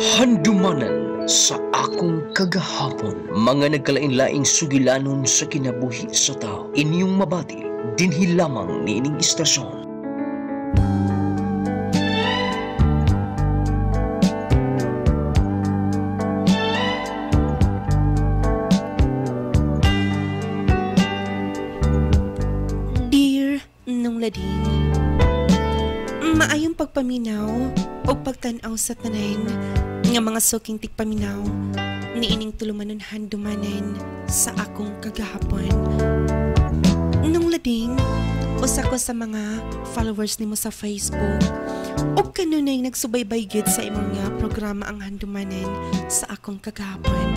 Handumanan sa akong kagahapon, mga nagkalain-laing sugilanon sa kinabuhi sa tao. Inyong mabati, dinhi lamang niining istasyon. Dear nung lading, maayong pagpaminaw o pagtanaw sa tanan nga mga suking tigpaminaw niining tulumanon handumanan sa akong kagahapon. Nung lading, usa ko sa mga followers nimo sa Facebook o kanunay nagsubaybay gyud sa imong nga programa ang handumanan sa akong kagahapon.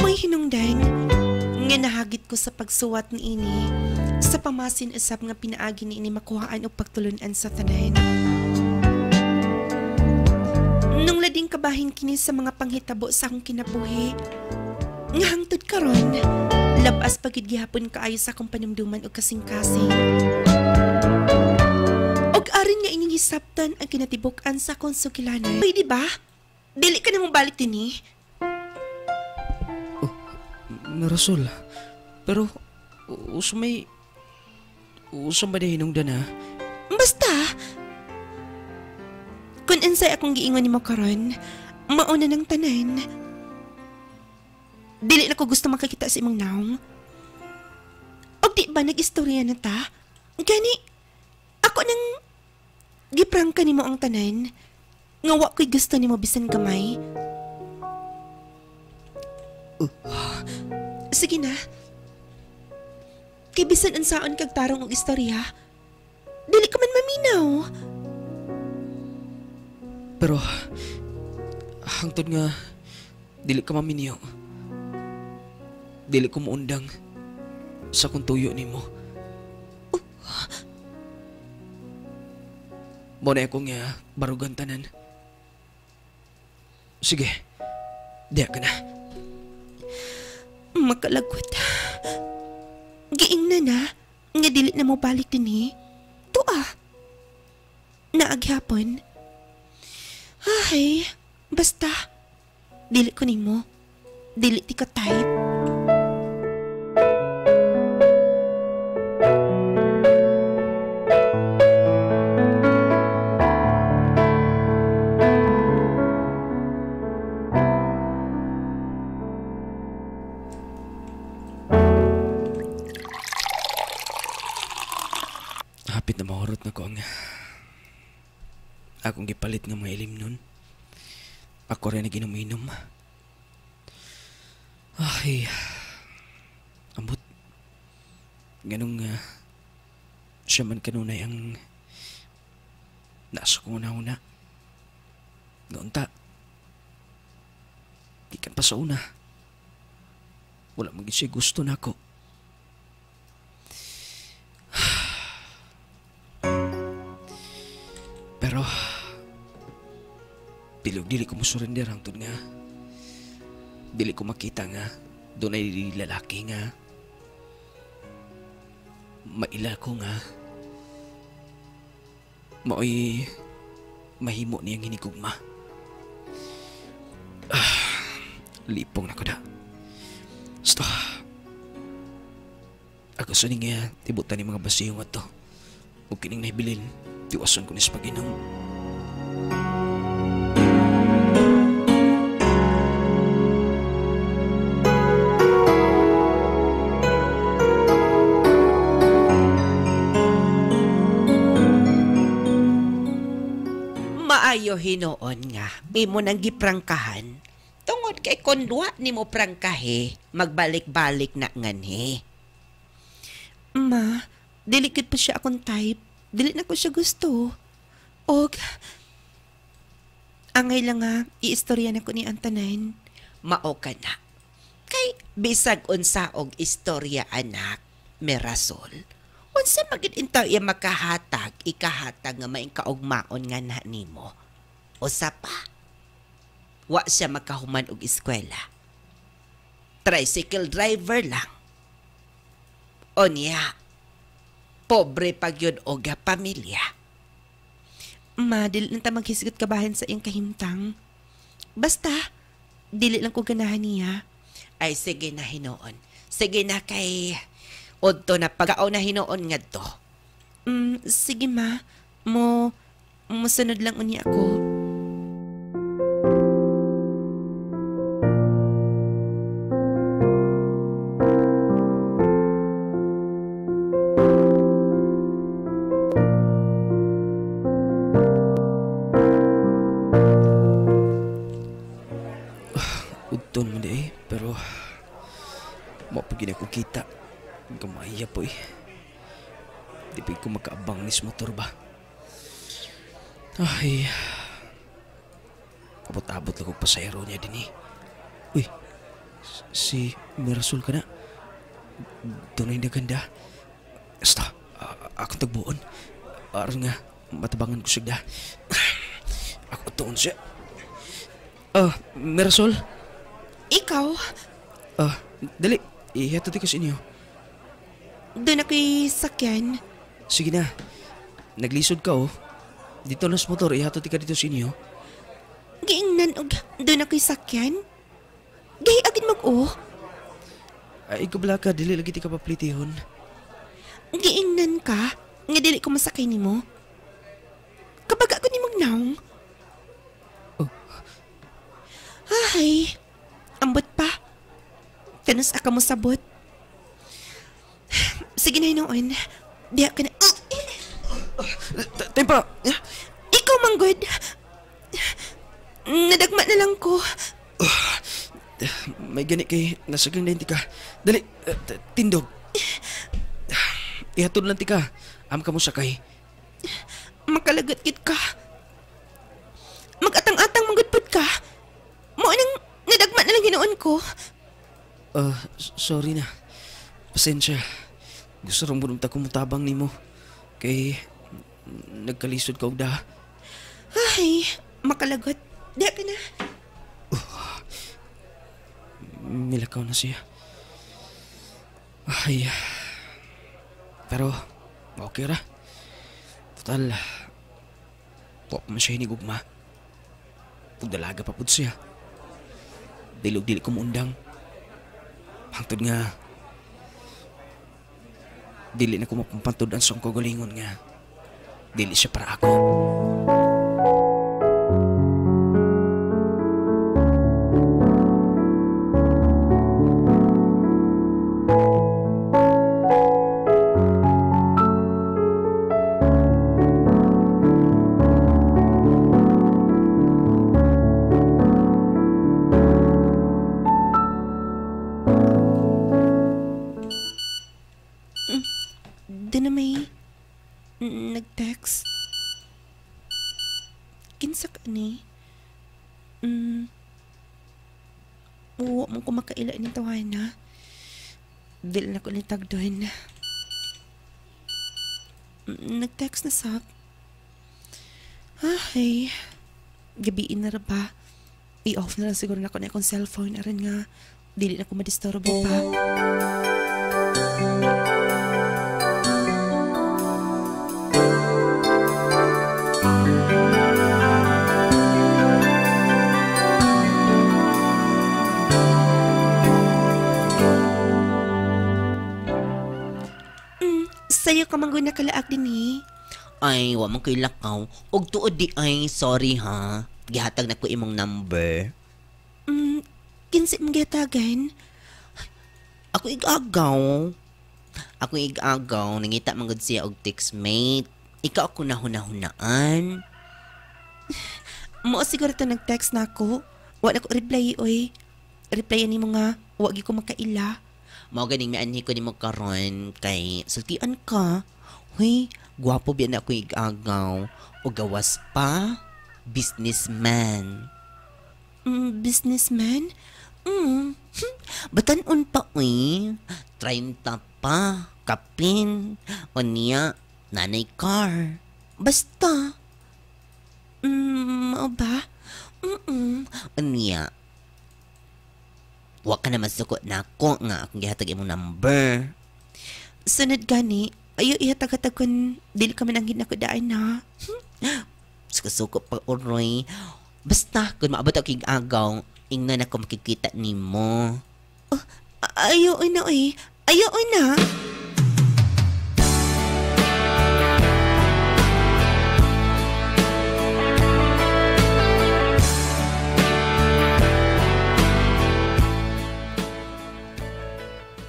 May hinungdan nga nahagit ko sa pagsuwat niini sa pamasin usab nga pinaagi niini makuhaan og pagtulunan sa tanan. Nung lading kabahin kini sa mga panghitabo sa akong kinabuhi, nga hangtod karon, labas pagid gihapon kaayo sa akong panumduman og kasing-kasing. Og arin nga ining hisabtan ang kinatibuk-an sa akong sugilanan. Pwede ba? Dili ka na mong balik dinhi. Narasol, pero usumay ba hinungdan ha? Basta, kung ansay akong giingon nimo karon, mauna ng tanan. Dili na ko gusto makakita sa imong naong. Og di ba nag-istorya na ta? Gani, ako nang giprangka nimo ang tanan. Nga wa ko'y gusto nimo bisan kamay. Sige na. Kay bisan unsaon kag tarong og istorya, dili ka man maminaw. Pero hangtod nga dili ka maminyo. Dili ko muundang sa kung tuyo nimo. Mo na akong barugan tanan. Sige, diya ka na. Makalagwat. Giing na nga dili na mo balik dinhi. Tua. Naaghapon. Ay, basta. Dili ko nimo. Dili ti ka type. Hapit na mahurot na ko ang akong gipalit ng mga ilim nun. Ako rin na ginuminom. Ay, ambot. Ganong siya man kanunay ang nasa kong una-una. Gaunta. Gikan pa sa una. Wala maging siya gusto na ako. Pero dili ko mo surrender hangtod nga dili ko makita nga doon ay lalaki nga maila ko nga maoy mahimo niyang hinigugma. Lipong na ko da. Sto ako sa nga tibutan ni mga basiyong ato o kining nahibilin tiwason ko ni sa pag-inom. Maayo hinoon nga, imo nang giprangkahan. Tungod kay konluwa ni mo prangkahe, magbalik-balik na nganhi. Ma, dili gid pa siya akong type. Dili na ko siya gusto. Og angay lang nga iistorya na ko ni Antanan. Mao ka na. Kay bisag unsa og istorya anak, Mirasol. Unsa magid intaw iya makahatag, ikahatag nga maing kaugmaon nga na nimo. Usa pa. Wa siya makahuman og eskwela. Tricycle driver lang. Onya. Pobre pagyod og pamilya. Ma, dili na ta maghisigot kabahin sa iyang kahimtang. Basta, dili lang ko ganahan niya. Ay, sige na hinoon. Sige na kay... Odto na pag-aw na hinoon nga to. Sige ma, musunod lang uni ako. Udton mo di pero mapagin ako kita. Gamaya po Di pa ko makaabang nis motor ba? Ay, abot-abot lang kong pasayro niya din Uy, si Mirasol ka na. Doon na ganda. Basta, akong tagbuon. Aron nga, matabangan ko siya. Ako tuon siya. Mirasol? Ikaw? Dali, iheto di ka sa inyo. Doon ako'y sakyan. Sige na, naglisod ka Dito nas motor, ihato di ka dito sa inyo. Giingnan og doon ako'y sakyan? Gahi agad mag-o? Ay, kubla ka, dili lagi di ka paplitihon. Giingnan ka? Nga dili ko masakay ni mo? Kapag ako ni magnaong? Ay, ambot pa. Kanus aka mo sabot. Sige na hinoon. Diya ka na. Tempa! Ikaw, Manggod. Nadagma na lang ko. May gani kay nasagang na hindi ka. Dali, tindog. Ihatod lang ti ka. Am ka mo sakay. Makalagot kit ka. Mag-atang-atang manggudpod ka. Mo nang nadagma na lang hinoon ko. Sorry na. Pasensya. Gusto rong bunong ta kumutabang ni mo. Kay nagkalisod ka og da. Ay, makalagot. Diya ka na. Milakaw na siya. Ay. Pero, okay ra. Total, wak man siya hinigugma. Pagdalaga pa pud siya. Dilog-dili ko muundang. Hangtod nga, dili na ko mapampantod ang song kagalingon nga. Dili siya para ako. Doon na may nag-text. Kinsa ka ni? Uwa mo ko makaila ni tawana. Dili na ko nitag doon. Nag-text na sak. Ay, gabiin na ra ba? I-off na lang siguro na ko na akong cellphone. Aran nga, dili na ko madisturbo pa. Sayo ka manggo na kalaag din Ay, wa man ko'y lakaw. Og tuod di ay, sorry ha. Gihatag na ko imong number. Kinsa mong gatagan? Ako igagaw. Nangita man gud siya og textmate. Ikaw ako nahuna-hunaan. Mo siguro to nag-text na ako. Wa na ko reply oy. Replyan nimo nga, wa gi ko makaila. Mao ganing mianhi ko nimo karon kay sultian ka. Huy, gwapo biyan ako igagaw. O gawas pa, businessman. Businessman? Batanon pa 30 pa, kapin. O niya, nanay car. Basta. Mao ba? O niya, wa ka naman sukot na ako nga akong gihatag imong number. Sunod gani, ayo ihatag-hatag kun dili ka man ang ginako daan na. Suko pa uroy. Basta, kung maabot ako kig agaw, ingnan ako makikita nimo. Ayaw na eh. Ayaw na.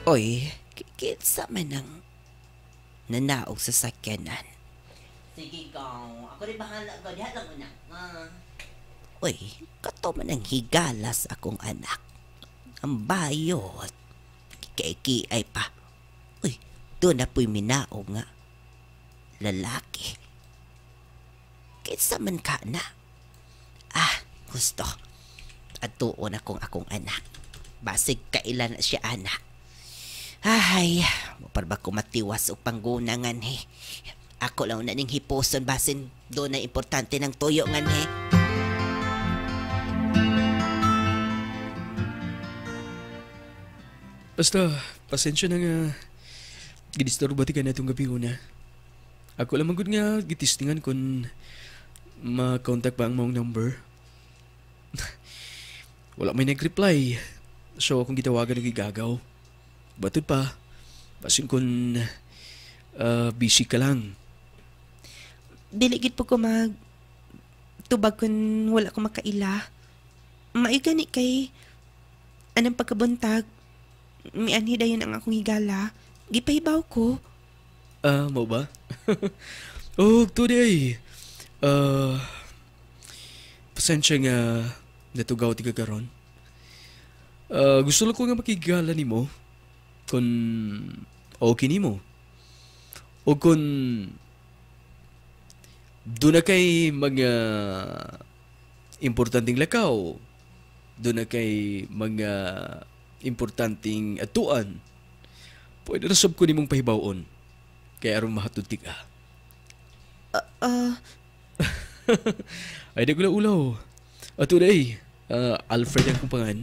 Oy, kinsa man ang nanaog sa sakyanan. Sige gaw, ako rin bahala gaw, diha lang una. Uy, kato man ang higalas akong anak. Ang bayot. Kiki-ay pa. Uy, doon na po'y minaog nga. Lalaki. Kinsa man ka na. Gusto. At tuon akong anak. Basig kailan na siya anak. Ay, maparba ko matiwas o panggunangan he. Ako lang na ning hiposon basin doon na importante ng tuyo ngan he. Basta, pasensya na nga. Gidisturbo ti ka na itong gabi una. Ako lang magod nga gitistingan kung ma-contact pa ang mong number. Wala may nag-reply. So akong gitawagan ng gigagaw. Batod pa. Basin kung busy ka lang. Diligid po ko tubag kung wala ko makaila. Maigani kay anong pagkabuntag. May anhi dayon ang akong higala. Gipahibaw ko. Mo ba? Oh, today. Pasensya nga natugaw ti kagaron. Gusto lang ko nga makigala ni mo. Kung okay ni mo. O kung doon na kay mga importanteng lakaw. Doon na kay mga importanteng atuan. Pwede na sab ko ni mong pahibawon. Kaya aron mahatod ka. Ay, di ko lang ulaw. Today, Alfred ang kumpangan.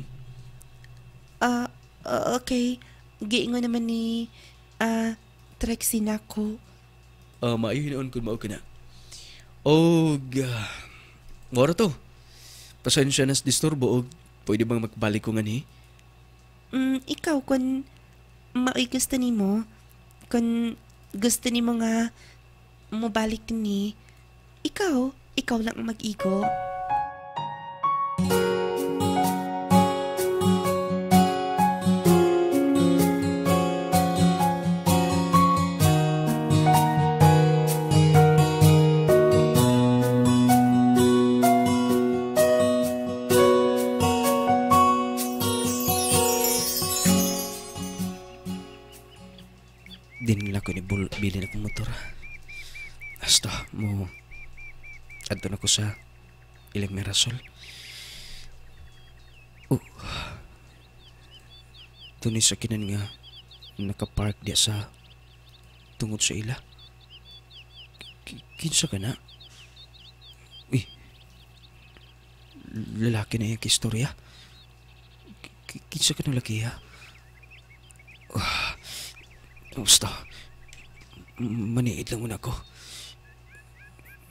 Okay. Giingon naman ni Trexie na ko. Maayuhin kung mao ka na. Mora to. Pasensya na sa disturbo o pwede bang magbalik ko nga ni? Ikaw, kung maoy gusto ni mo, kung gusto ni mo nga mabalik ni, ikaw lang ang mag-igo. Dinila ko ni bilin akong motor. Basta mo adto na ko sa ilang Mirasol. Tunay sa kinan nga nakapark diya sa tungod sa ila. Kinsa ka na? Uy, lalaki na yung kistorya. Kinsa ka ng laki ha? Basta, maniid lang muna ko.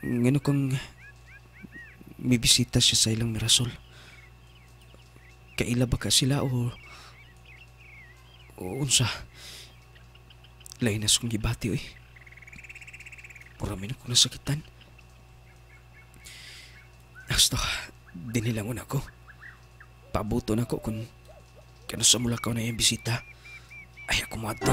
Ngano kang may bisita siya sa ilang Mirasol. Kaila ba ka sila o unsa? Lainas kong gibati oy. Puramin ako nasakitan. Basta, dinilang muna ko. Pabuto na ko kung kano sa mula ka na yung bisita. Ay, ako mo ato.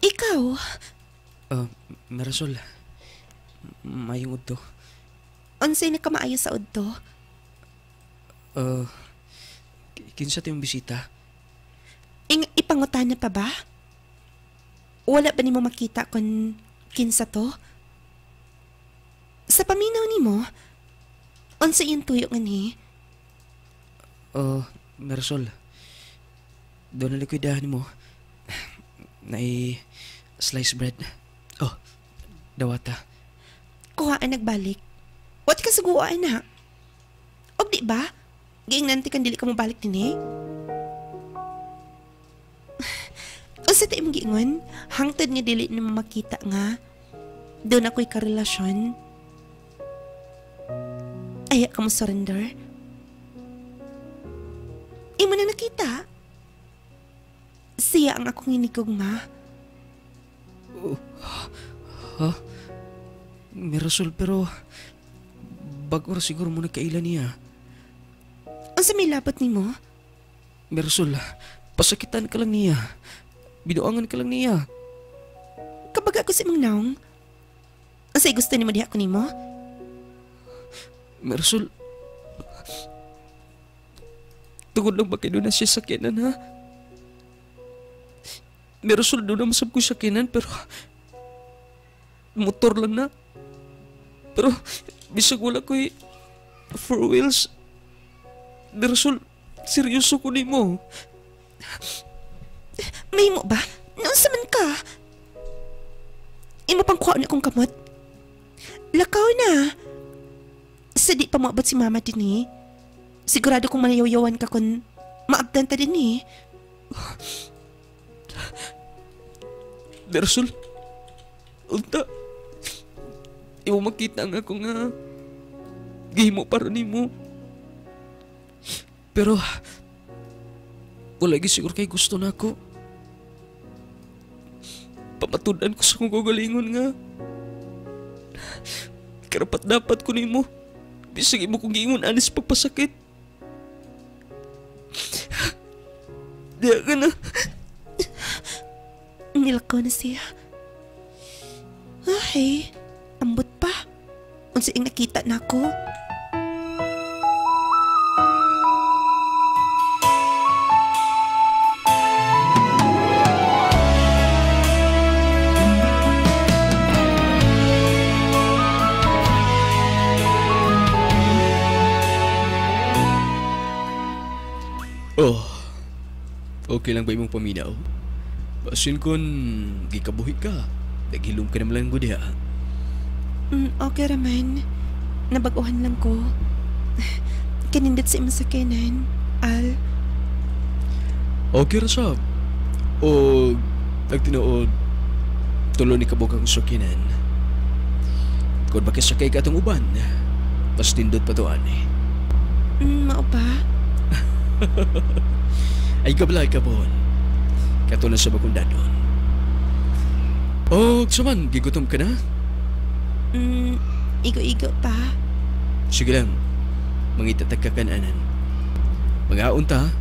Ikaw? Mirasol, mayong udto. Unsay na ka maayo sa udto? Kinsa tayong bisita? Ipangutan na pa ba? Wala ba ni mo makita kung kinsa to? Sa paminaw ni mo, unsa yung tuyo nga ni? Mirasol, doon na likwidahan mo. Nai slice bread. Dawata. Kuhaan nagbalik. Wat ka suguan na? Og Di ba? Giingnan ti kan dili ka mo balik din eh. O sa tayo mong giingon, hangtod nga dili na makita nga. Doon ako'y karelasyon. Aya ka mo surrender. Imo na nakita. Siya ang akong inigugma. Ha? Mirasol, pero bago ra siguro mo nagkaila niya. Ang sa may labot ni mo? Mirasol, pasakitan ka lang niya. Binuangan ka lang niya. Kapag ako si Mang Naong, ang sa'y gusto ni mo diha ko ni mo? Mirasol, tungod lang ba kayo na siya sakinan, ha? Mirasol, doon na masab ko sakinan, pero motor lang na. Pero bisag wala ko'y four wheels. Mirasol, seryoso ko ni mo. May mo ba? Naunsa man ka? Imo pang kuha na akong kamot? Lakaw na. Sa di pa maabot si mama din eh. Sigurado kong malayaw-yawan ka kung maabdan ta din eh. Mirasol, unta. Imo makita nga ako nga gihimo para nimo. Pero wala gi siguro kay gusto na ako. Pamatudan ko sa kong kagalingon nga. Karapat dapat ko nimo. Bisag imo kong giingon anis pagpasakit. Diya ka na. Nilakaw na siya. Ay, ambot pa. Unsa ing nakita na ako. Oh, okay lang ba imong paminaw? Basin kon gikabuhi ka. Naghilom ka naman lang ko diha. Okay raman. Nabaguhan lang ko. Kanindot sa imong sakinan, Al. Okay ra sab. O nagtinuod tulo ni kabukang sakinan. Kung makisakay ka itong uban, mas tindot pa to ani. Mao ba? Ay gablay ka po. Kato na sa bakundadon. O saman, gigutom ka na? Igo-igo pa. Sige lang, mangitatag ka kananan. Mga unta,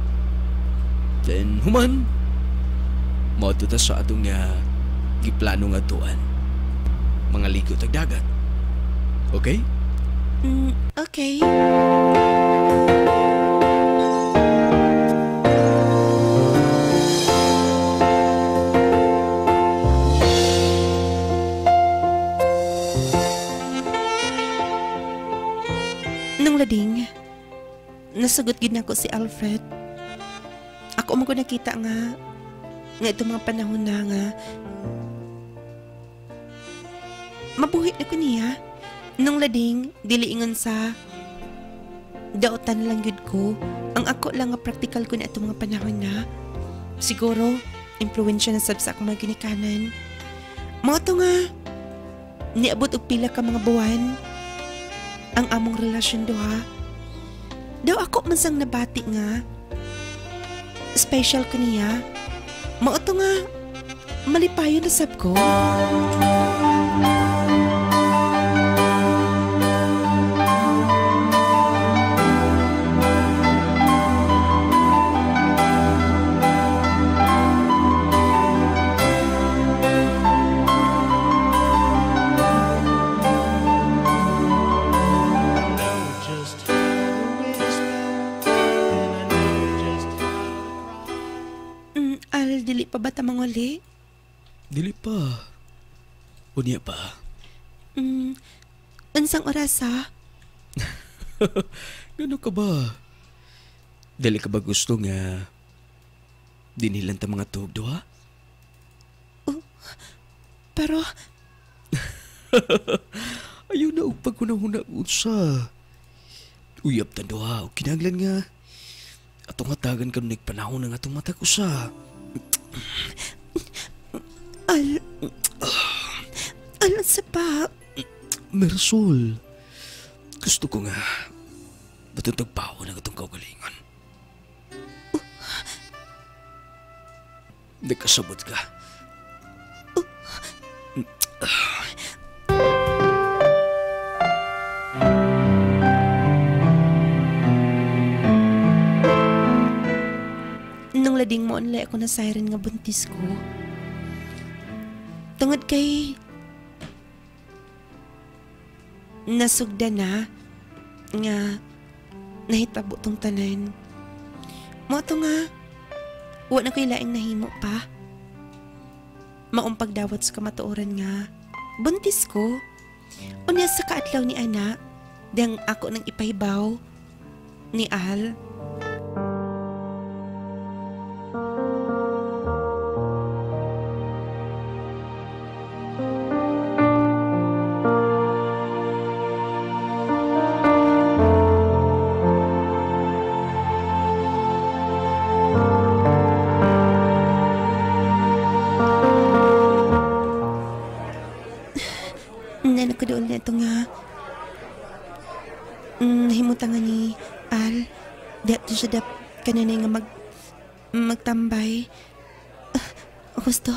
then human, maututa sa atong giplano nga tuan. Mga ligo tag dagat. Okay? Okay. Nung lading, nasagot gid nako si Alfred. Ako mo ko nakita nga itong mga panahon na nga mabuhi na ko niya. Nung lading, diliingon sa daotan lang yun ko. Ang ako lang nga practical ko na itong mga panahon na. Siguro, impluensya na sab sa akong mga ginikanan. Mga to nga, niabot og pila ka mga buwan ang among relasyon duha. Daw ako man sang nabati nga special ko niya. Mga to nga, malipayon na sab ko. Dili pa ba ta manguli? Dili pa. Unya pa. Unsang oras ha? Gano ka ba? Dili ka ba gusto nga dinilan ta mga tug duha? Pero ayaw na og pagkunahuna unsa. Uyab tanduha o kinahanglan nga. Atong hatagan ka nung panahon ng atong mata ko sa. Ano sa pa? Marisol, gusto ko nga matutag pa ako ng atong kaugalingon. Nagkasabot ka. Nung lading mo onlay ako na siren nga buntis ko. Tungod kay nasugda na nga nahitabo tong tanan. Mo to nga wa na ko'y laing nahimo pa. Maong pagdawat sa kamatuoran nga buntis ko. Unya sa kaadlaw ni ana dang ako nang ipahibaw ni Al. Doon na ito nga nahimutangan ni Al dito siya kanina nga magtambay. Gusto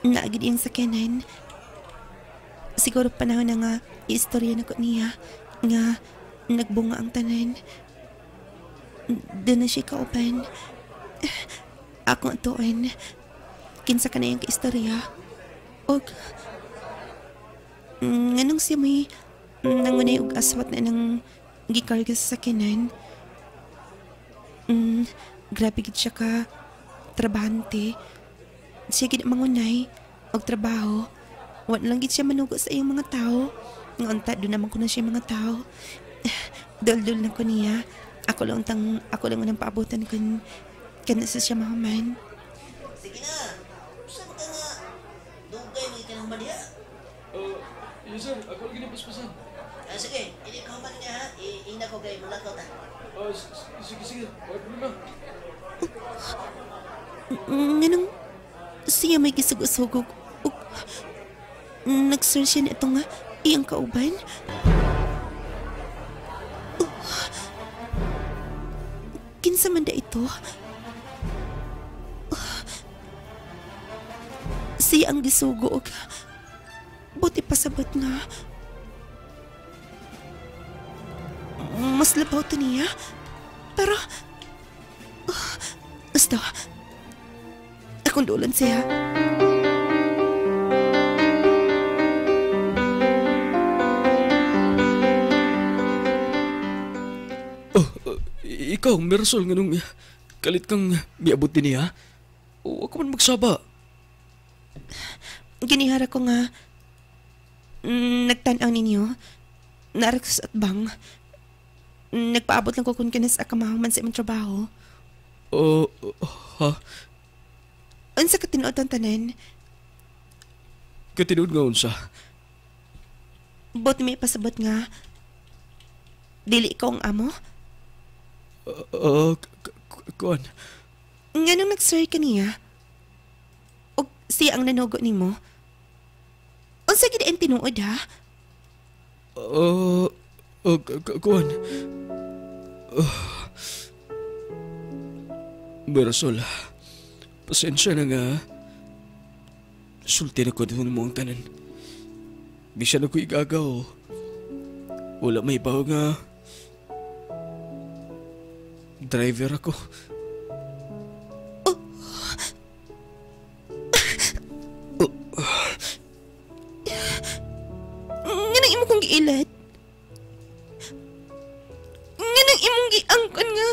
naagid yung sakyanan. Siguro panahon na nga istorya na ko niya nga nagbunga ang tanan. Doon na siya kauban. Ako atuan kinsa ka na yung kaistorya og nganong siya may nangunay og aswat na nang gikarga sa sakinan. Grabe gid siya ka trabahante. Siya gid mangunay og trabaho. Wa lang gid siya manugo sa iyong mga tao. Nga unta do naman ko na siya mga tao. Dol-dol na ko niya. Ako lang nang paabutan kun kana sa siya mahuman. Sige na. Usa ka nga dugay mo ikanang madiha. Yes sir, ako lagi na paspasan. Sige, ini ka man niya ha. Ina ko kay mulakaw ta. Sige, wala problema. Nganong siya may gisugusugog ug nag-search siya na ito nga iyang kauban. Kinsa man da ito? Siya ang gisugog. Buti pasabot nga. Mas labaw to niya. Pero basta akong dulan siya. Ikaw, Marisol, nga nung kalit kang miabot din niya. O ako man magsaba. Ginihara ko nga nagtanaw ninyo naarak sa atbang. Nagpaabot lang ko kung kinas akamahuman sa imong trabaho. Ha? Unsa ka tinuod ang tanan? Katinood nga unsa? Bot may pasabot nga dili ikaw ang amo? Kuan? Nga nung nag-sorry ka niya o siya ang nanugo nimo? Unsa gid ang tinuod ha? Kuan? Marisol, pasensya na nga. Sulti na ko doon mo ang tanan. Bisan ako igagaw. Wala may bawa nga. Driver ako. Nga nang imo kong giilat. Nga nang imong giangkon nga.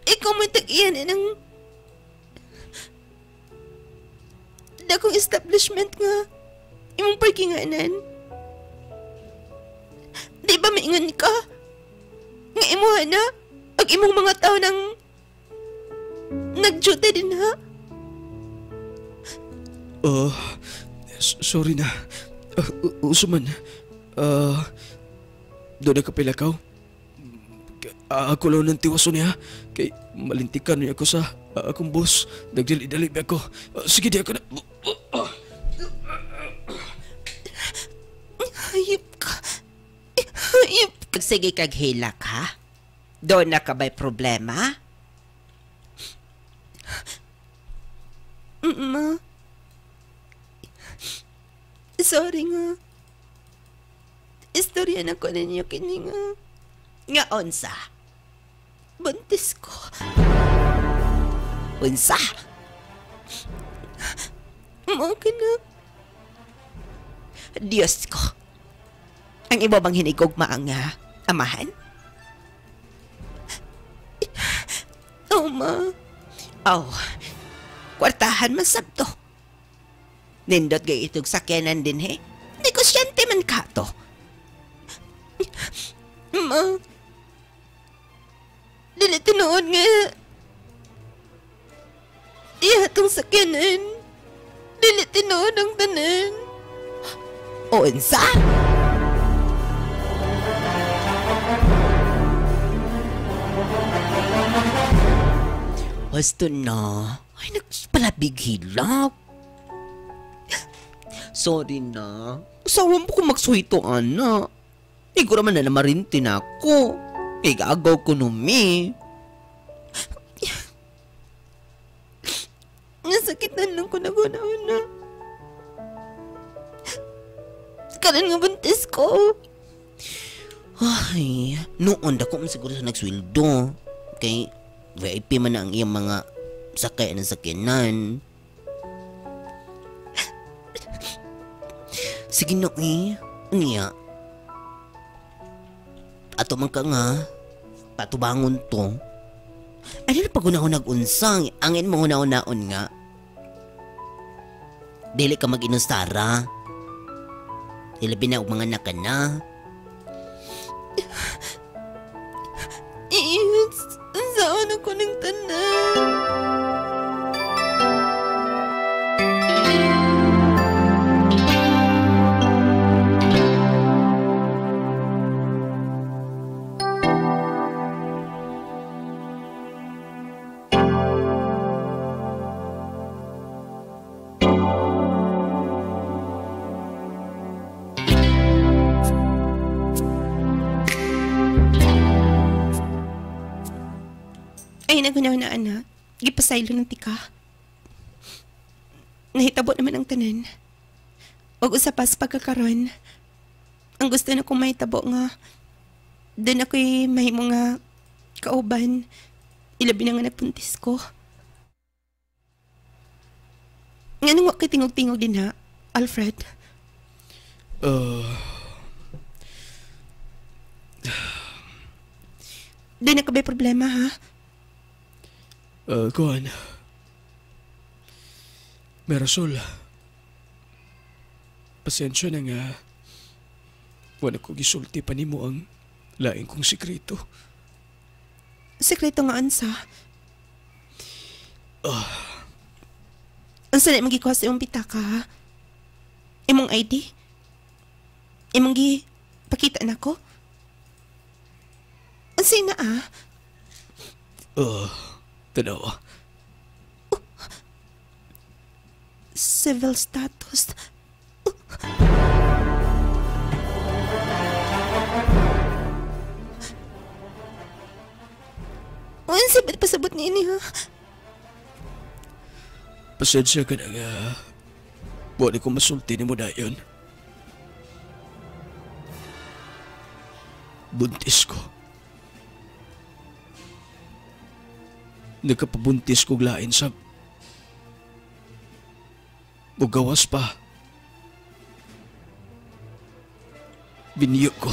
Ikaw may tag-iyan ng dakong establishment nga imong parkinganan. Di ba maingon ka? Nga imuha na ag imong mga tao nang nag-duty din ha? Sorry na. Usuman. Doon na kapilakaw. Ako lang ng tiwaso niya. Kay malintikan niya ako sa akong boss. Nagdali-dali ba ako? Sige, di ako na... Hayop ka. Hayop ka. Sige kag hilak, ha? Doon na ka ba'y problema? Ma. Sorry nga. Istorya na ko ninyo kini nga. Nga onsa? Buntis ko. Unsa? Mo ka na. Diyos ko. Ang iba bang hinigugma ang amahan? Oh, ma. Oh, kwartahan masabto. Nindot gay itog sakyanan din, he? Negosyante man ka to. Ma. Dili tinuod nga. Iya itong sakyanan. Dili tinuod ang tanan. Unsa? Basta na. Ay, nagpalabig hilak. Sorry na. Usawan po ko magsuhito, ana. Igo naman na namarintin ako. Igagaw ko numi. Nasakitan lang ko na guna-una. Karan nga buntis ko. Ay, noon dako man siguro sa nagsweldo. Kay VIP man na ang iyang mga sakay ng sakyanan. Sige no niya. Ato man ka nga, patubangon to. Ano na pag-unahon nag-unsang, angin mo una-unaon nga. Dili ka mag-inustara. Ilabi na og mga anak ka na. Iyos, saan ako ng tanan? Ay, nagunaw na anak. Gipasaylo ng tika. Nahitabo naman ang tanan. Huwag usapas pagkakaroon. Ang gusto na kong mahitabo nga. Doon ako'y mahimo nga kauban. Ilabi na nga nagpuntis ko. Nga nung wakay tingog-tingog din ha, Alfred. Doon na ka ba problema ha? Kuhan. Mirasol. Pasensya na nga. Wala ko gisulti pa nimo ang laing kong sikreto. Sekreto nga ansa. Ang sanay magikuha sa iyong pitaka ha? Imong ID? Imong pakita na ko? Ang sina Tanawa. Civil status. Ang sabat pasabot niya ha? Pasensya ka na nga. Wala ko masulti ni mo na yun. Buntis ko. Nagkapabuntis kong lain sa... O gawas pa. Biniyo ko.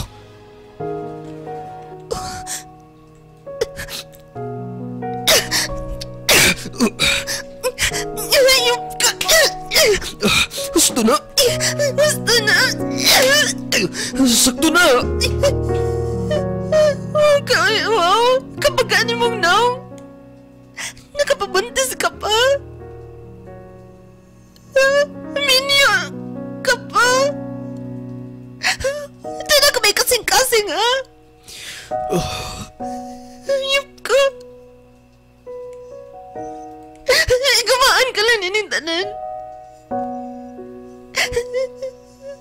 Hayop ka! Gusto na! Gusto na! Sakto na! Wow! Kapag ano mong naong? Nakapabuntis ka pa? Minya! Ka pa? Ito na ka may kasing-kasing ha? ining tanan.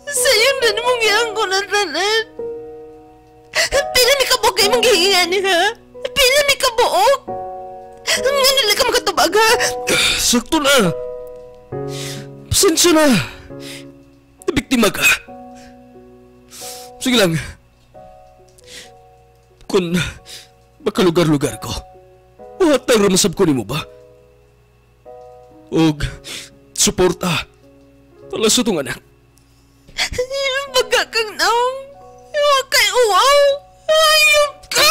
Sayang na mong iyang ko na tanan. Pila mi kabuok kayo mong gihingan ha? Pila mi kabuok? Nga nila ka makatubag ha? Sakto na. Pasensya na. Nabiktima ka. Sige lang. Kung makalugar-lugar ko, hatang ramasab ko ni mo ba? Og suporta para sa itong anak. Baga kang naong. Iwa kay uwaw. Ayop ka!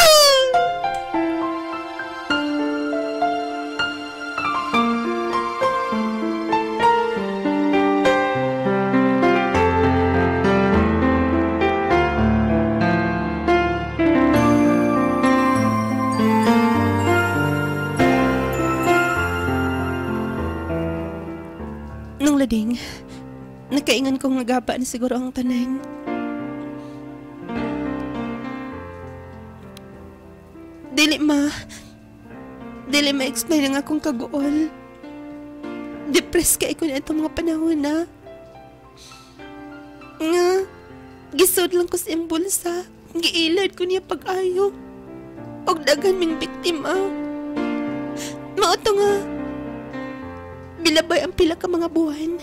Nung lading, nakaingan kong nagapa na siguro ang tanan. Dili ma-explain ang akong kaguol. Depressed kay ko na itong mga panahon na. Nga, gisod lang ko sa iyang bulsa. Giilad ko niya pag-ayo. Og dagan ming biktima. Mauto nga, bilabay ang pila ka mga buwan.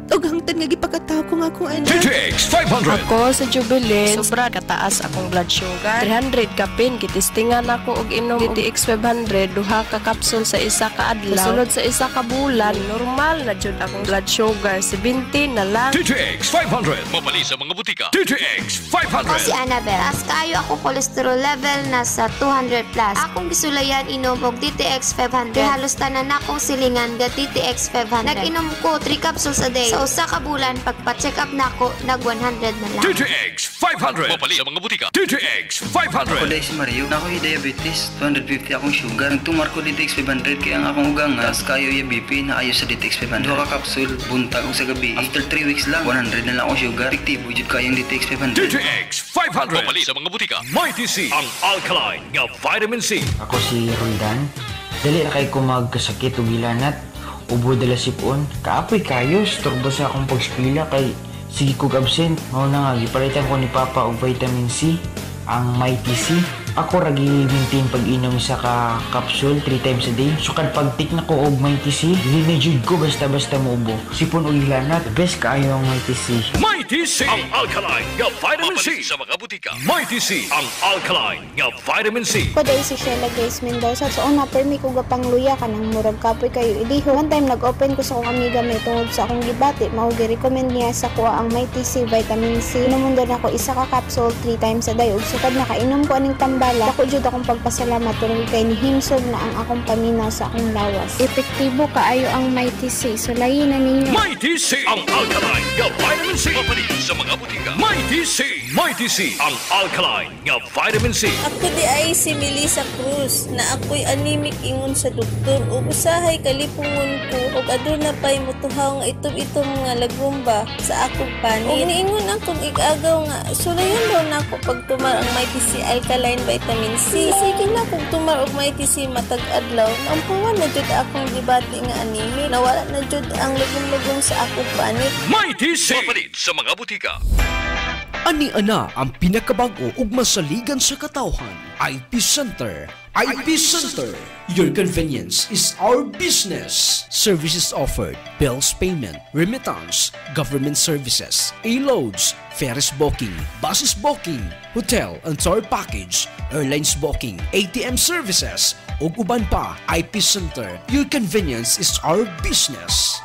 Og hangtod nga gipakataw ko nga akong anak. TTX 500. Ako sa Jubilin, sobra kataas akong blood sugar. 300 kapin, kitistingan ako og inom TTX 500, duha ka kapsul sa isa ka adlaw. Kasunod sa isa ka bulan, normal na jud akong blood sugar, 70 na lang. TTX 500. Mabali sa mga butika. TTX 500. Ako si Annabel. As kayo ako cholesterol level nasa 200 plus. Akong gisulayan inom og TTX 500. Halos tanan akong silingan ga TTX 500. Nag-inom ko 3 capsules a day. Sa usa ka bulan, pagpa-check up nako, nag 100 na lang. TTX 500. Mabali sa mga butika. TTX 500. Ako dahil si Mario, na ako yung diabetes, 250 akong sugar. Nagtumar ko DTX 500 kaya ang akong ugang tas kayo yung BP na ayos sa DTX 500. Duha ka kapsul, buntag ko sa gabi. After 3 weeks lang, 100 na lang akong sugar. Efektibo jud kayong DTX 500. TTX 500. Mabali sa mga butika. Mighty C, ang alkaline nga vitamin C. Ako si Roldan. Dali na kay ko magkasakit o gilanat. Ubo dala sipon. Kaapoy kayo, storbo sa akong pagspila kay sige kog absent. Mao na nga, gipalitan ko ni Papa og vitamin C, ang Mighty C. Ako ragi maintain pag-inom sa ka capsule 3 times a day. So kad pag-take na ko og Mighty C, dili na jud ko basta-basta muubo. Sipon og gilanat, best kaayo ang Mighty C. Mighty C, ang alkaline nga vitamin C. Sa mga butika. Mighty C, ang alkaline nga vitamin C. Ko dahil si Sheila Grace Mendoza. So una, permi ko gapangluya ka ng murag kapoy kayo iliho. One time nag-open ko sa akong amiga may tungod sa akong gibati. Mao gi-recommend niya sa kuha ang Mighty C vitamin C. Inumundan ako isa ka capsule 3 times a day. Ug sukad nakainom ko aning tambala. Ako jud akong pagpasalamat tungod kay nihimsog na ang akong paminaw sa akong lawas. Epektibo kaayo ang Mighty C. So layin na ninyo. Mighty C, ang alkaline nga vitamin C. Mabali sa mga butika. Mighty C, Mighty C, ang alkaline nga vitamin C. Ako di ay si Melissa Cruz na ako'y anemic ingon sa doktor ug usahay kalipungon ko ug aduna pay motuhaw nga itom-itom nga lagumba sa akong panit. Ug niingon akong igagaw nga sulayan daw nako pagtumar ang Mighty C alkaline vitamin C. Sige na kung tumar og Mighty C matag adlaw, nampuan na jud akong gibati nga anemic. Nawala na jud ang lugom-lugom sa akong panit. Mighty C, mapalit sa mga butika. Ani ana ang pinakabago ug masaligan sa katawhan. IP Center. IP Center. Your convenience is our business. Services offered: bills payment, remittance, government services, e-loads, ferries booking, buses booking, hotel and tour package, airlines booking, ATM services, ug uban pa. IP Center. Your convenience is our business.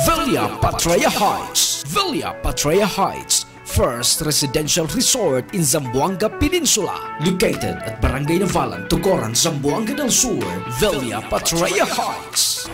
Villa Pattaya Heights. Villa Pattaya Heights. First residential resort in Zamboanga Peninsula, located at Barangay Navalan, Tucoran, Zamboanga del Sur, Villa Pattaya Heights.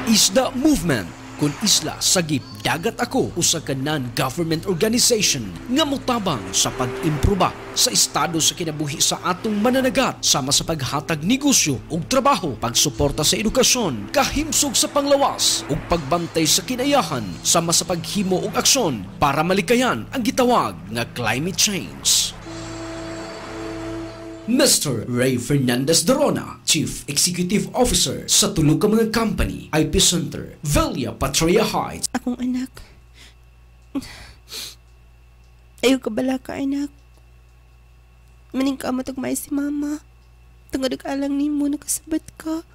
Isda Movement, kun isla sagip dagat ako usa ka non-government organization nga motabang sa pag-improba sa estado sa kinabuhi sa atong mananagat sama sa paghatag negosyo ug trabaho, pagsuporta sa edukasyon, kahimsog sa panglawas ug pagbantay sa kinayahan sama sa paghimo og aksyon para malikayan ang gitawag nga climate change. Mr. Ray Fernandez Dorona, Chief Executive Officer sa tulog ka mga company, IP Center, Villa Patria Heights. Akong anak. Ayaw ka bala ka, anak. Maning ka matagmay si mama. Tungod alang ni mo nakasabat ka.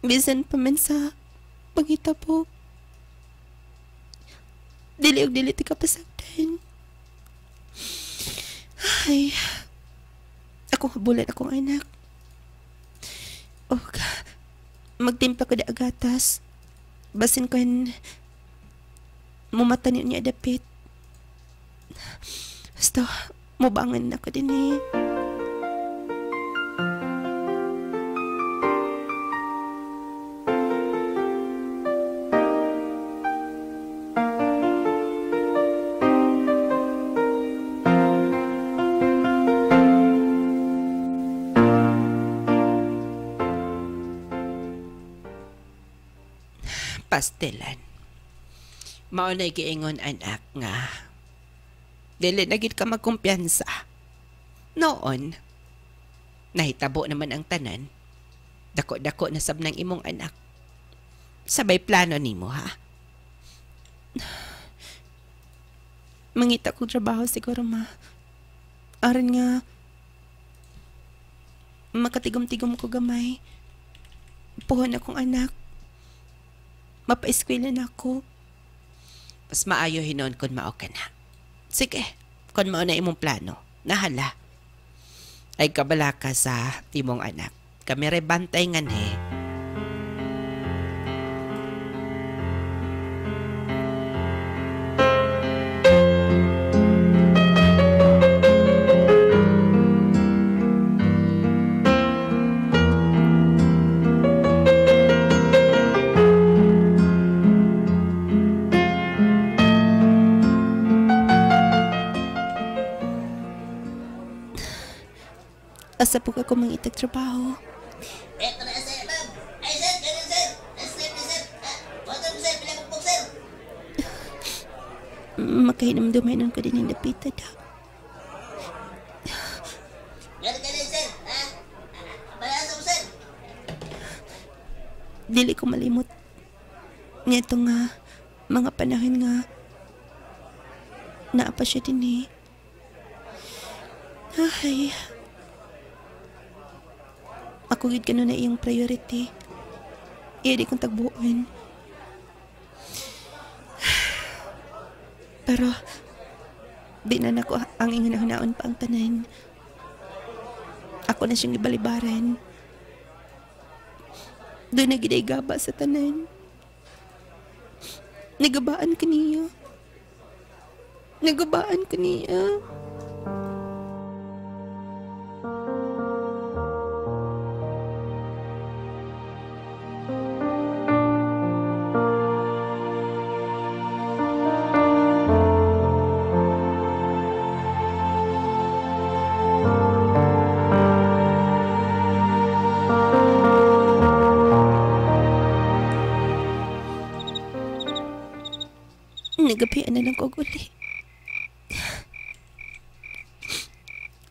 Bisan pa man sa pangitapok. Dili og dili ti ka pasagdan. Ay, akong habulan akong anak. Magtimpa ko da agatas. Basin kan mumatan niya dapit. Basta, mubangan na ko din eh. Pastelan. Maunay giingon anak nga. Dili na gid ka magkumpiyansa. Noon, nahitabo naman ang tanan. Dako-dako na sab ng imong anak. Sabay plano nimo ha. Mangita kong trabaho siguro ma. Aron nga makatigom-tigom ko gamay. Puhon akong anak. Mapa-eskwela na ako. Mas maayo hinon kung mao ka na. Sige, kung mao na imong plano, nahala. Ay kabala ka sa timong anak. Kami rebantay nga he. Asa po ako mangitag trabaho. Eto na sir, ma'am. Ay sir, ganyan sir. Naslip ni sir. Water mo sir, pinagpupok sir. Makahinam-duminon ko din yung dapita da. Ganyan sir. Balasa mo sir. Dili ko malimot. Nito nga, mga panahon nga, naapa siya din eh. Ay, ako gid ka na iyong priority. Iya di kong tagbuon. Pero, di na nako ang ingon pa ang tanan. Ako na siyang ibalibaran. Doon na giday gaba sa tanan. Nagabaan ko niya. Nagabaan ko niya. Nagapian na lang ko uli.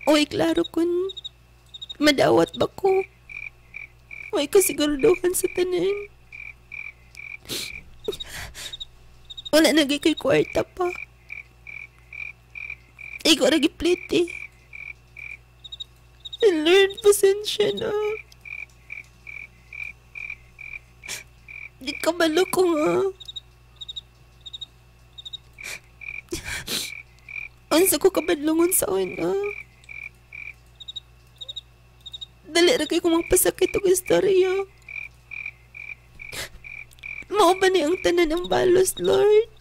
Uy, klaro kun madawat ba ko? Uy, kasiguraduhan sa tanan. Wala nagay kay kwarta pa. Ikaw ragi pliti. Lord, pasensya na. Di ka balo ko nga. Ansa ko kabadlungon sa una. Dali ra kay ko magpasakit og istorya. Mao ba ni ang tanan ng balos, Lord?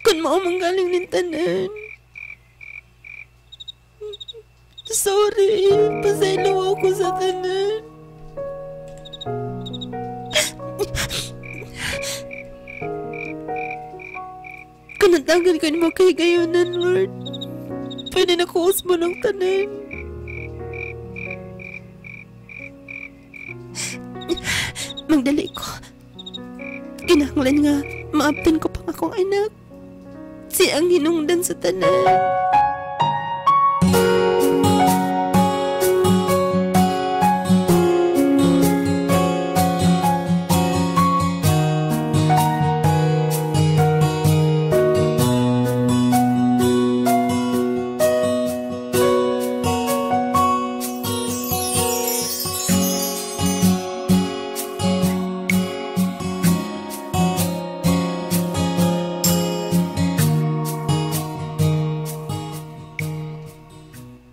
Kung mao manggaling nin tanan. Sorry, pasaylo ako sa tanan. Kanatagan ka ni mo kay gayonan, Lord. Pwede na kuos mo ng tanan. Magdali ko. Kinahanglan nga, maabtan ko pang akong anak. Siyang hinungdan sa tanan.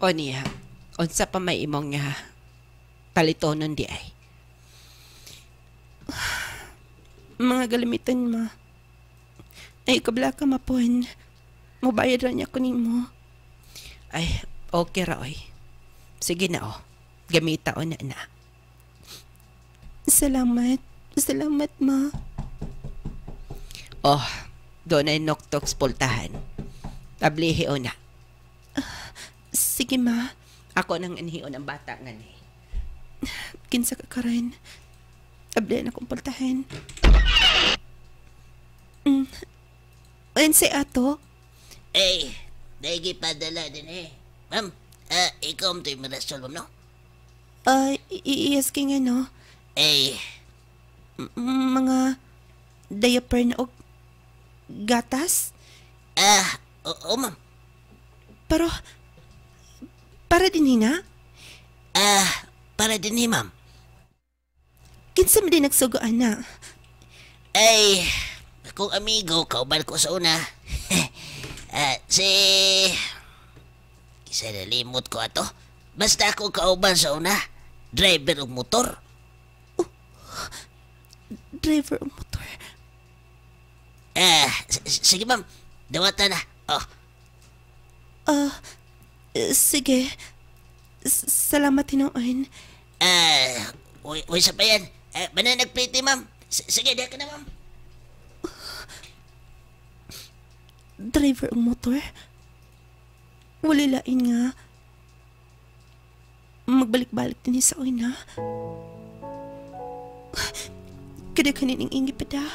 O niya, unsa pa may imong nga palitonon di ay? Mga galamitan ma. Ay, kabla ka mapon. Mabayad ra niya ko nimo. Ay, okay ra oy. Sige na o. Gamita o na na. Salamat. Salamat ma. Oh, doon ay noktoks pultahan. Tablihi o na. Sige ma. Ako nang anhiyo ng bata nga ni. Kinsa ka karon. Abli na kong pultahan. Ayun si ato. Eh, daigi padala din eh. Ma'am, ikaw mo ito'y Mirasol, ma'am, no? Iyas kay nga no. Eh, mga diaper na og gatas? oo, ma'am. Pero, para din na? Para din eh, ma'am. Kinsa mo din nagsugoan na? Ay, akong amigo, kauban ko sa una. Kisa nalimot ko ato. Basta ako kauban sa una. Driver og motor. Driver og motor? Sige ma'am, dawata na. Sige. Salamat tinuon. Uy, sa pa yan. Mananagpliti, ma'am. Sige, diya ka na, ma'am. Driver ang motor? Wala lain nga. Magbalik-balik din sa una. Kada kanining ingi pa da.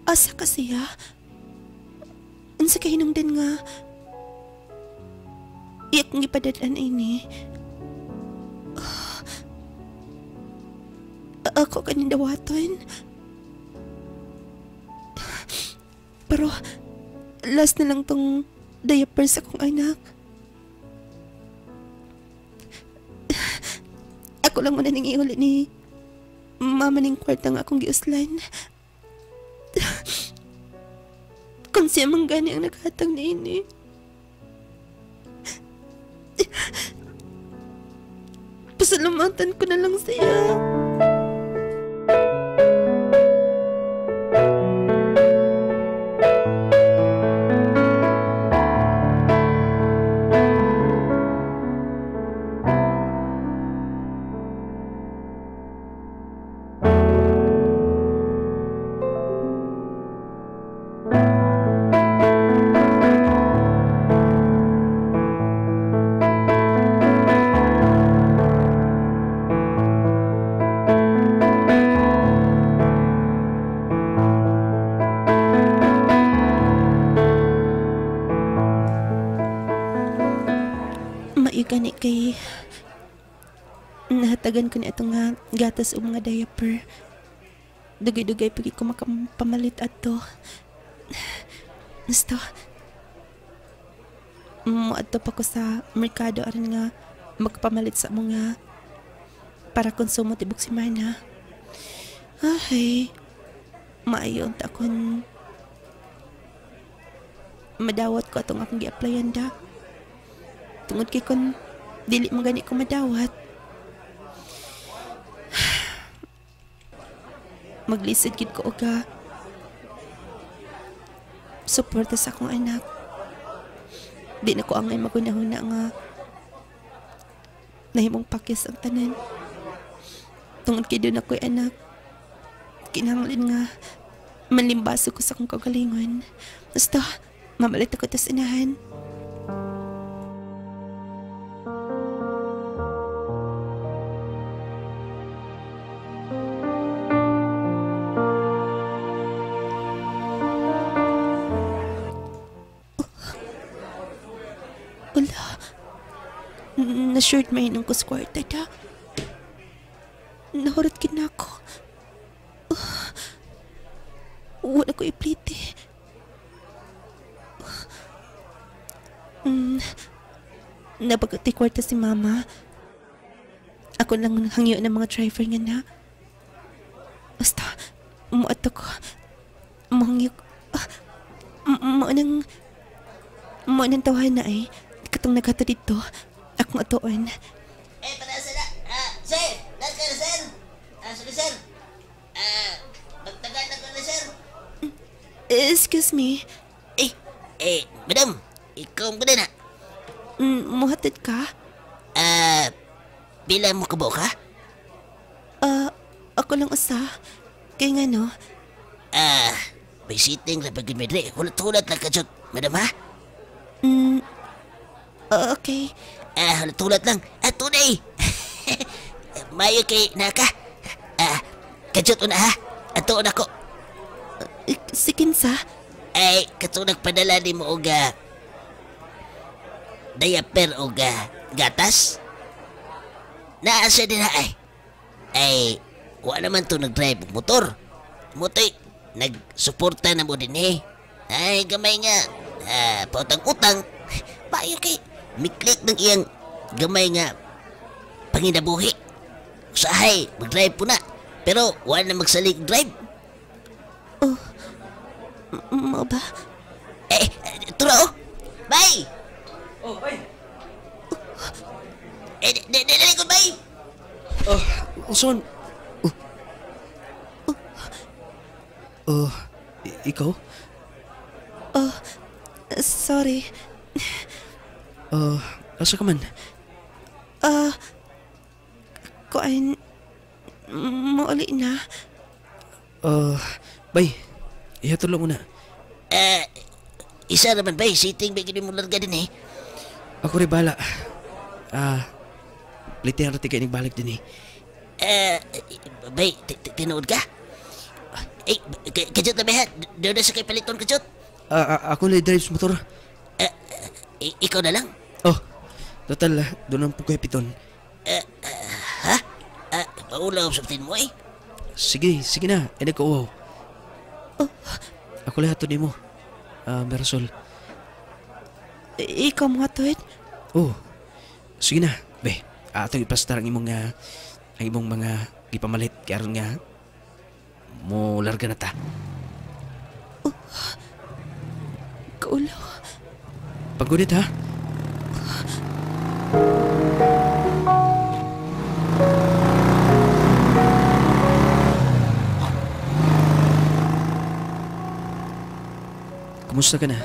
Asa ka siya? Ansa kahinong din nga. Iyak ng ipadadan ini. Ako kanindawaton. Pero, last na lang tong diaper sa akong anak. Ako lang muna nang iuli ni mama ning kwarta nga akong giuslan. Kung siya man gani ang naghatag na ini. Pasalamatan ko na lang siya. Gani kay nahatagan ko ni itong nga gatas o mga diaper. Dugay-dugay pagi ko makapamalit ato. Gusto ato pa ko sa merkado aron nga magpamalit sa mga para konsumo tibok semana. Ay, maayon ta kon madawat ko atong akong gi-applyan da. Tungod kay kon dili mo gani ko madawat. Maglisid gid ko og suporta sa akong anak. Di na ko angay magunahon nga nahimong pakis ang tanan. Tungod kay doon ako'y anak. Kinahanglan nga manlimbaso ko sa akong kagalingon. Basta mamalit ako tas inahan. Hala. Na-short mainom ko sa kwarta da. Nahurot kin ako. Wala ko iplite. Napagati kwarta si mama. Ako lang hangyo ng mga driver nga na. Basta, muat ako. Mahangyo ko. Mo nang tawahan na ay. Katong nagkata dito. Akong atuon. Para sila. Sir! Lahat ka na, sir! Sorry, sir. Magtagal na ko na, sir. Excuse me. Madam. Ikaw mo na. Muhatid ka? Pila mo kabo ka? Ako lang usa. Kaya nga no? May sitting na pagin medre. Hulat-hulat lang ka, Jot. Madam, ha? Okay. Hulat-hulat lang. Tunay. Mayo kay naka. Kajot una, ha? Atuon ako. Si Kinsa? Ay, katong nagpadala ni mo og diaper og gatas? Naa siya din, ha? Ay, wala naman to nag-drive og motor. Motoy, nagsuporta na mo din, Ay, gamay nga. Pautang-utang. Payo kay miklik ng iyang gamay nga panginabuhi. Usahay, mag-drive po na. Pero wala na magsalig drive. Mo ba? Tura, Bye! Bye! Dali ko, bye! Uson? Ikaw? Sorry. Asa ka man? Kuan, mauli na. Bay, ihatulong mo na. Isa naman, bay. Sitting, bay, gini mo larga din, Ako rin bala. Plitihan rati kayo nagbalik din, Bay, tinuod ka? Kajot na, bay, ha? Doon na sa kay paliton, kajot. Ako na drive sa motor. Ikaw na lang? Total, doon ang pukoy piton. Ha? Paulaw sa pitin mo, Sige na. Nagkauwaw. Ako lahat to ni mo. Merasol. Ikaw mo hatod? Sige na. Be, atong ipastar ang imong mga gipamalit. Kaya nga, mo larga na ta. Kaulaw. Paggunit, ha? Kumusta ka na?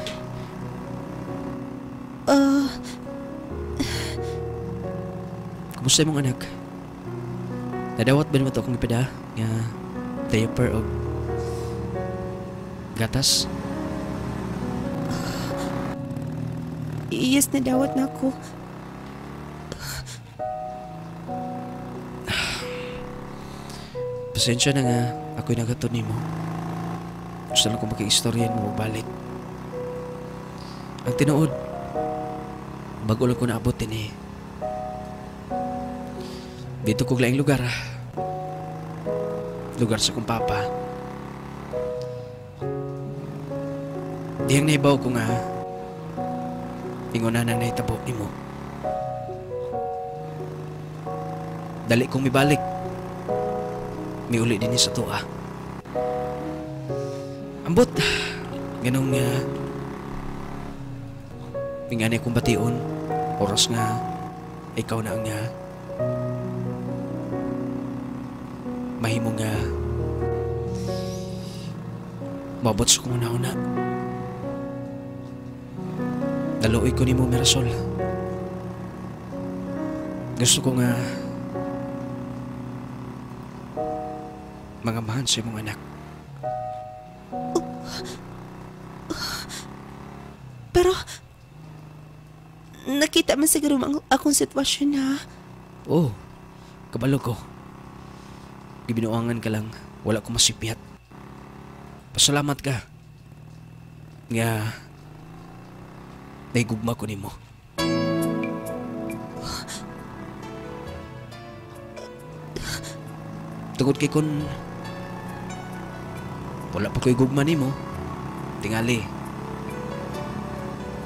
Kumusta mong anak? Nadawat ba naman ito akong ipada nga diaper o gatas? Yes, nadawat na ako. Pasensya na nga ako'y nagatod ni mo. Gusto lang ko maki-istoryan mo balik. Ang tinuod, bago lang ko naabot din Dito ko laing lugar. Lugar sa kong papa. Diyang naibaw ko nga ingunan na naitabo ni mo. Dali kong mibalik. Miuli din sa tuwa. Ambot. Ganong minganay kong bation. Oras nga ikaw na ang mahimo nga mabot sa kong una-una. Daluoy ko ni mo, Mirasol. Gusto ko nga mangamahan sa imong anak. Pero nakita man siguro akong sitwasyon, ha? Kabalo ko. Gibinuangan ka lang, wala ko masipyat. Pasalamat ka. Nga naigugma ko nimo. Tungod kay kun wala pa ko'y gugma nimo, tingali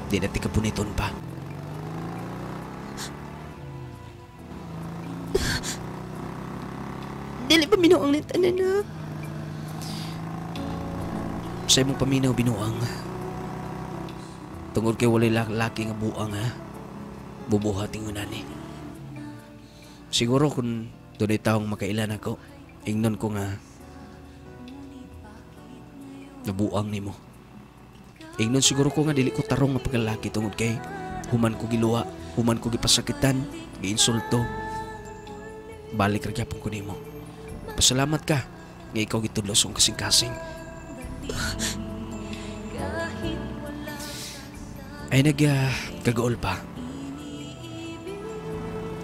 di na ti kapuniton pa. Dili pa minuang ni tanan na. Sa imong paminaw binuang, tungod kay walay laki nga buang ha, bubuhating mo nani. Siguro kung doon ay taong makailan ako, ingnon ko nga nabuang ni mo. Ingnon siguro ko nga dili ko tarong nga paglalaki tungod kay human ko giluwa, human ko gipasakitan, giinsulto. Balik ra gyapon ko nimo. Pasalamat ka nga ikaw gitudlos kong kasing-kasing. Ay kagaol pa.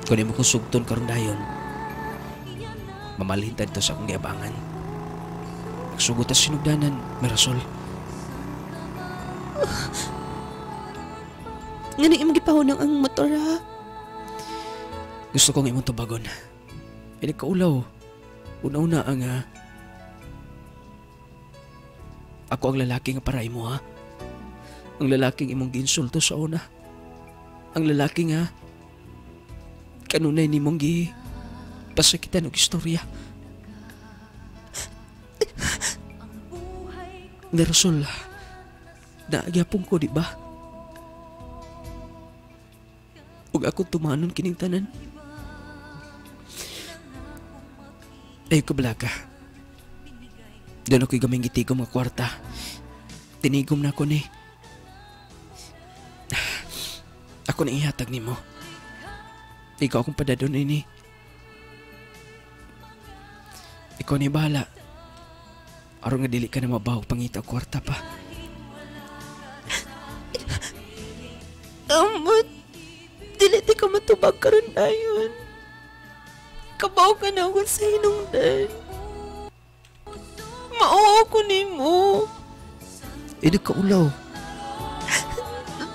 Kung mo kong sugton karon dayon, mamalintad to sa akong giabangan. Magsugot at sinugdanan, Mirasol. Nga nang imong gipahunang ang motor ha. Gusto kong imong tubagon. Ay nagkaulaw. Una-una ang ako ang lalaki nga paray mo ha. Ang lalaking imong ginsulto sa una. Ang lalaki nga kanunay ni mong pasakitan og istorya. Mirasol, naagyapon ko di ba? Ug ako tumanon kining tanan. Ay kablaka. Doon ako'y gaming gitigom nga kwarta. Tinigom na ako ni. Ako na ihatag ni mo. Ikaw akong padadon ni. Ikaw ni bahala. Aron nga dili ka na mabaw pangita kwarta pa. Amot, dili di ka matubag karon dayon. Kabaw ka na ako sa hinungdan. Mao ko nimo. Nagkaulaw.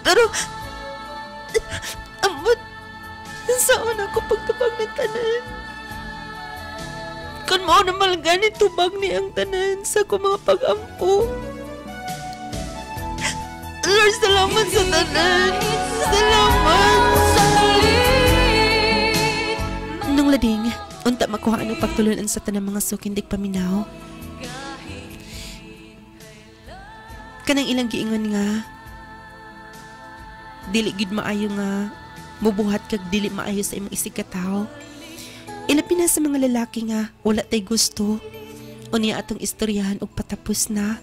Pero amot, saan ako pagtubag ng tanan? Kung mao na malgani tubag ni ang tanan sa ko mga pag-ampo. Lord, salamat sa tanan. Salamat. Nung lading, unta makuha ang pagtulunan sa tanang mga sukindig paminaw. Kanang ilang giingon nga, dili gid maayo nga mubuhat kag dili maayo sa imong isigkataw. Ilabi na sa mga lalaki nga wala tay gusto. Unya atong istoryahan og patapos na.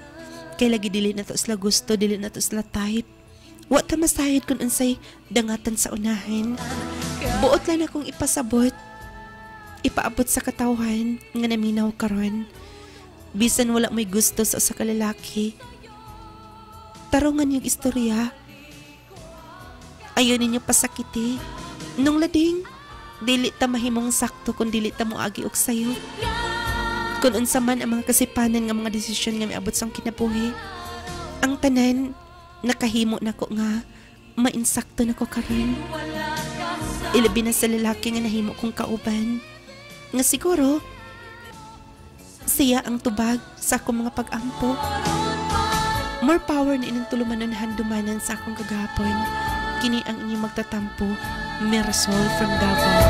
Kay lagi dili na to sila gusto, dili na to sila type. Wa ta masayod kun unsay dangatan sa unahan. Buot lang akong ipasabot. Ipaabot sa katawhan nga naminaw karon. Bisan wala may gusto sa usa ka lalaki. Tarungan yung istorya. Ayaw ninyo pasakiti. Nung lading, dili ta mahimong sakto kung dili ta moagi og sayo. Kung unsa man ang mga kasipanan nga mga desisyon nga miabot sang kinabuhi, ang tanan nakahimo nako nga mainsakto nako karon. Ilabi na sa lalaki nga nahimo kong kauban. Nga siguro siya ang tubag sa akong mga pag-ampo. More power na inyong tulumanon handumanan sa akong kagahapon. Kini ang inyong magtatampo, Mirasol from Davao.